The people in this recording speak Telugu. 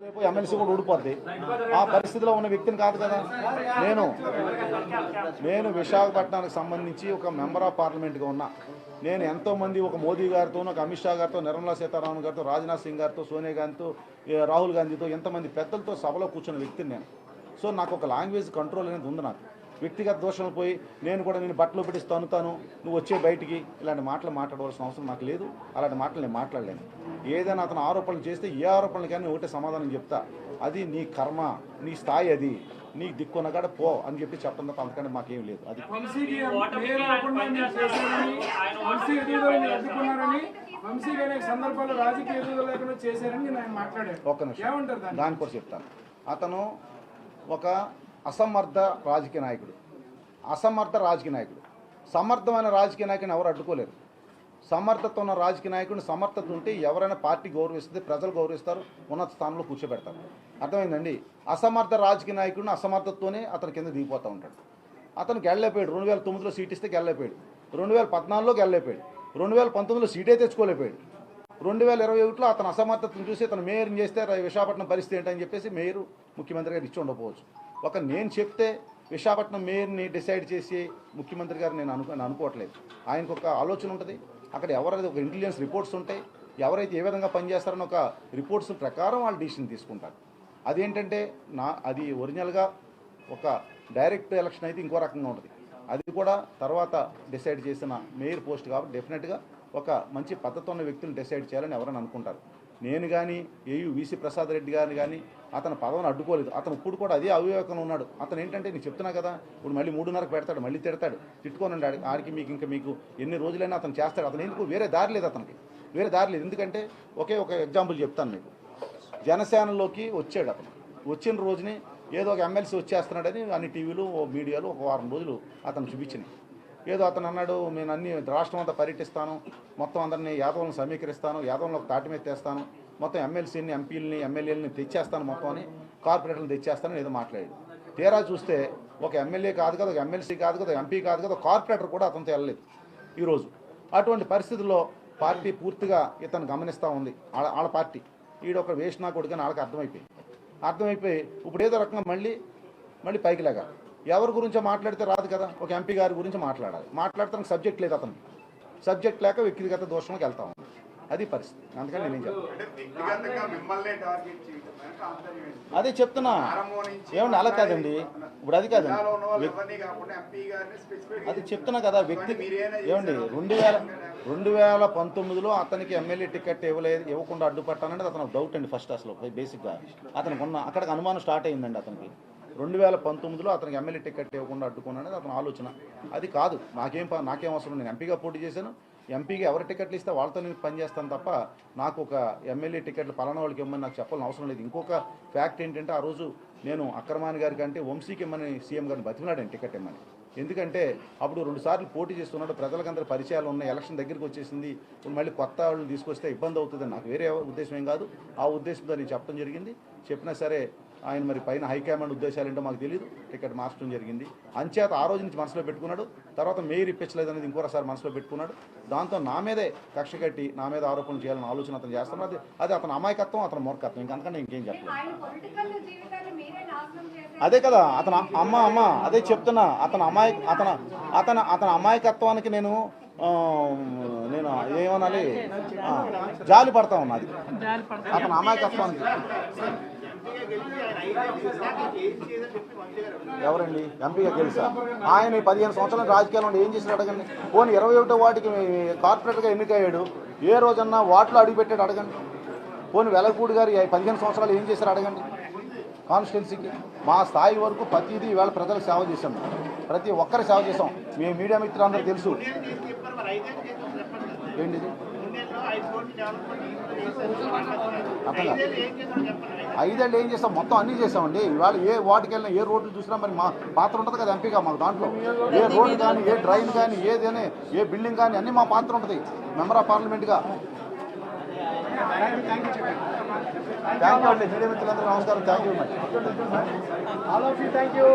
రేపు ఎమ్మెల్సీ కూడా ఊడిపోద్ది. ఆ పరిస్థితిలో ఉన్న వ్యక్తిని కాదు కదా నేను విశాఖపట్నానికి సంబంధించి ఒక మెంబర్ ఆఫ్ పార్లమెంట్గా ఉన్నా. నేను ఎంతోమంది ఒక మోదీ గారితో, ఒక అమిత్ షా గారితో, నిర్మలా సీతారామన్ గారితో, రాజ్నాథ్ సింగ్ గారితో, సోనియా గాంధీతో, రాహుల్ గాంధీతో ఎంతమంది పెద్దలతో సభలో కూర్చున్న వ్యక్తిని నేను. సో నాకు ఒక లాంగ్వేజ్ కంట్రోల్ అనేది ఉంది. నాకు వ్యక్తిగత దోషాలు పోయి నేను బట్టలు పెట్టి తనుతాను, నువ్వు వచ్చే బయటికి ఇలాంటి మాటలు మాట్లాడవలసిన అవసరం నాకు లేదు. అలాంటి మాటలు నేను మాట్లాడలేను. ఏదైనా అతను ఆరోపణలు చేస్తే ఏ ఆరోపణలు కానీ ఒకటే సమాధానం చెప్తా, అది నీ కర్మ, నీ స్థాయి, అది నీకు దిక్కున్నగాడ పో అని చెప్పి చెప్పడం తప్ప అంతకంటే మాకేం లేదు. అది ఒక్క నిమిషం దాని కూడా చెప్తాను. అతను ఒక అసమర్థ రాజకీయ నాయకుడు, సమర్థమైన రాజకీయ నాయకుని ఎవరు అడ్డుకోలేరు. సమర్థత ఉన్న రాజకీయ నాయకుడిని, సమర్థత ఉంటే ఎవరైనా పార్టీ గౌరవిస్తుంది, ప్రజలు గౌరవిస్తారు, ఉన్నత స్థానంలో కూర్చోబెడతారు. అర్థమైందండి. అసమర్థ రాజకీయ నాయకుడిని అసమర్థతతోనే అతని కింద దిగిపోతూ ఉంటాడు. అతనికి గెలలేపోయాడు. 2009లో సీట్ ఇస్తే గెలలేపోయాడు, 2014లో గెలలేపోయాడు, 2019లో సీటే తెచ్చుకోలేకపోయాడు, 2021లో అతను అసమర్థతను చూసి అతను మేయర్ని చేస్తే విశాఖపట్నం పరిస్థితి ఏంటని చెప్పేసి మేయర్ ముఖ్యమంత్రి గారు ఇచ్చి ఉండకపోవచ్చు. నేను చెప్తే విశాఖపట్నం మేయర్ని డిసైడ్ చేసి ముఖ్యమంత్రి గారు నేను అనుకోవట్లేదు. ఆయనకు ఒక ఆలోచన ఉంటుంది. అక్కడ ఎవరైతే ఒక ఇంటెలిజెన్స్ రిపోర్ట్స్ ఉంటాయి, ఎవరైతే ఏ విధంగా పనిచేస్తారని ఒక రిపోర్ట్స్ ప్రకారం వాళ్ళు డిసిషన్ తీసుకుంటారు. అదేంటంటే అది ఒరిజినల్గా ఒక డైరెక్ట్ ఎలక్షన్ అయితే ఇంకో రకంగా ఉంటుంది. అది కూడా తర్వాత డిసైడ్ చేసిన మేయర్ పోస్ట్ కాబట్టి డెఫినెట్గా ఒక మంచి పద్ధతి ఉన్న వ్యక్తులు డిసైడ్ చేయాలని ఎవరైనా అనుకుంటారు. నేను కానీ ఏయూ వీసీ ప్రసాద్ రెడ్డి గారిని కానీ అతను పదవిని అడ్డుకోలేదు. అతను ఇప్పుడు కూడా అదే అవివేకంలో ఉన్నాడు. అతను ఏంటంటే నేను చెప్తున్నా కదా, ఇప్పుడు మళ్ళీ 3:30కు పెడతాడు, మళ్ళీ తిడతాడు, తిట్టుకొని ఆడికి మీకు ఎన్ని రోజులైనా అతను చేస్తాడు. అతను ఎందుకు వేరే దారి లేదు, అతనికి వేరే దారి లేదు. ఎందుకంటే ఒక ఎగ్జాంపుల్ చెప్తాను మీకు. జనసేనలోకి వచ్చాడు. అతను వచ్చిన రోజుని ఏదో ఒక ఎమ్మెల్సీ వచ్చేస్తున్నాడని అన్ని టీవీలు, మీడియాలో ఒక వారం రోజులు అతను చూపించినాయి. ఏదో అతను అన్నాడు, నేను అన్ని రాష్ట్రం అంతా పర్యటిస్తాను, మొత్తం అందరినీ యాదవులను సమీకరిస్తాను, యాదవులను ఒక తాటి మీద తెస్తాను, మొత్తం ఎమ్మెల్సీని, ఎంపీలని, ఎమ్మెల్యేలని తెచ్చేస్తాను, మొత్తం అని కార్పొరేటర్లు తెచ్చేస్తానని ఏదో మాట్లాడాడు. తీరా చూస్తే ఒక ఎమ్మెల్యే కాదు కదా, ఒక ఎమ్మెల్సీ కాదు కదా, ఎంపీ కాదు కదా, కార్పొరేటర్ కూడా అతనితో వెళ్ళలేదు ఈరోజు. అటువంటి పరిస్థితుల్లో పార్టీ పూర్తిగా ఇతను గమనిస్తూ ఉంది. వాళ్ళ పార్టీ ఈడొక వేషనా కొడుకని వాళ్ళకి అర్థమైపోయి ఇప్పుడు ఏదో రకంగా మళ్ళీ పైకి లేగా ఎవరి గురించో మాట్లాడితే రాదు కదా. ఒక ఎంపీ గారి గురించి మాట్లాడతానికి సబ్జెక్ట్ లేదు. అతను సబ్జెక్ట్ లేక వ్యక్తిగత దోషంలోకి వెళ్తా ఉంది. అది పరిస్థితి. అందుకని నేనేం అదే చెప్తున్నా. ఏమండి అలా కాదండి, ఇప్పుడు అది కాదండి, అది చెప్తున్నా కదా. వ్యక్తి ఏమండి 2019లో అతనికి ఎమ్మెల్యే టికెట్ ఇవ్వకుండా అడ్డుపట్టానంటే అతను డౌట్ అండి. ఫస్ట్ అసలు బేసిక్గా అతనికి అక్కడికి అనుమానం స్టార్ట్ అయిందండి. అతనికి 2019లో అతనికి ఎమ్మెల్యే టికెట్ ఇవ్వకుండా అడ్డుకున్నానని అతని ఆలోచన. అది కాదు. నాకేం అవసరం. నేను ఎంపీగా పోటీ చేశాను. ఎంపీగా ఎవరి టికెట్లు ఇస్తే వాళ్ళతో నేను పనిచేస్తాను తప్ప నాకు ఒక ఎమ్మెల్యే టికెట్లు పలానా వాళ్ళకి ఇవ్వమని నాకు చెప్పాలని అవసరం లేదు. ఇంకొక ఫ్యాక్ట్ ఏంటంటే, ఆ రోజు నేను అక్రమాని గారి కంటే వంశీకి ఇమ్మని సీఎం గారిని బతిమలాడాను టికెట్ ఇమ్మని. ఎందుకంటే అప్పుడు 2 సార్లు పోటీ చేస్తున్నాడు, ప్రజలకందరూ పరిచయాలు ఉన్నాయి, ఎలక్షన్ దగ్గరికి వచ్చేసింది, ఇప్పుడు మళ్ళీ కొత్త వాళ్ళని తీసుకొస్తే ఇబ్బంది అవుతుందని నాకు వేరే ఉద్దేశం ఏం కాదు. ఆ ఉద్దేశంతో నేను చెప్పడం జరిగింది. చెప్పినా సరే ఆయన మరి పైన హైకమాండ్ ఉద్దేశాలు ఏంటో మాకు తెలియదు, టికెట్ మార్చడం జరిగింది. అంచేత ఆ రోజు నుంచి మనసులో పెట్టుకున్నాడు. తర్వాత మేయర్ ఇప్పించలేదు అనేది ఇంకోసారి మనసులో పెట్టుకున్నాడు. దాంతో నా మీదే కక్ష కట్టి నా మీద ఆరోపణలు చేయాలని ఆలోచన అతను చేస్తున్నాడు. అది అతని అమాయకత్వం, అతని మూర్ఖత్వం. ఇంకంతకంటే ఇంకేం చెప్పలేదు. అదే కదా అతను అమ్మ అదే చెప్తున్నా. అతని అమాయకత్వానికి నేను ఏమనాలి, జాలి పడతా ఉన్నది అతని అమాయకత్వానికి. ఎవరండి ఎంపీగా గెలిచా? ఆయన 15 సంవత్సరాల రాజకీయాల్లో ఏం చేసినా అడగండి. పోనీ 21వ వార్డుకి కార్పొరేటర్గా ఎన్నికయ్యాడు, ఏ రోజన్నా వార్డులో అడుగుపెట్టాడు అడగండి. పోనీ వెలగపూడి గారు 15 సంవత్సరాలు ఏం చేశారు అడగండి. కాన్స్టిట్యున్సీకి మా స్థాయి వరకు ప్రతిదీ ఈవేళ ప్రజలకు సేవ చేశాం, ప్రతి ఒక్కరి సేవ చేసాం. మీ మీడియా మిత్రులందరూ తెలుసు. ఏంటిది 5 ఏళ్ళు ఏం చేస్తాం? మొత్తం అన్నీ చేసామండి. ఇవాళ ఏ వార్డుకి వెళ్ళినా, ఏ రోడ్లు చూసినా మరి మా పాత్ర ఉంటుంది కదా ఎంపీగా. మాకు దాంట్లో ఏ రోడ్డు కానీ, ఏ డ్రైన్ కానీ, ఏదైనా ఏ బిల్డింగ్ కానీ అన్నీ మా పాత్ర ఉంటుంది మెంబర్ ఆఫ్ పార్లమెంట్గా. థ్యాంక్ యూ అండి. మీడియా మిత్రులందరూ నమస్కారం. Thank you much. All of you thank you.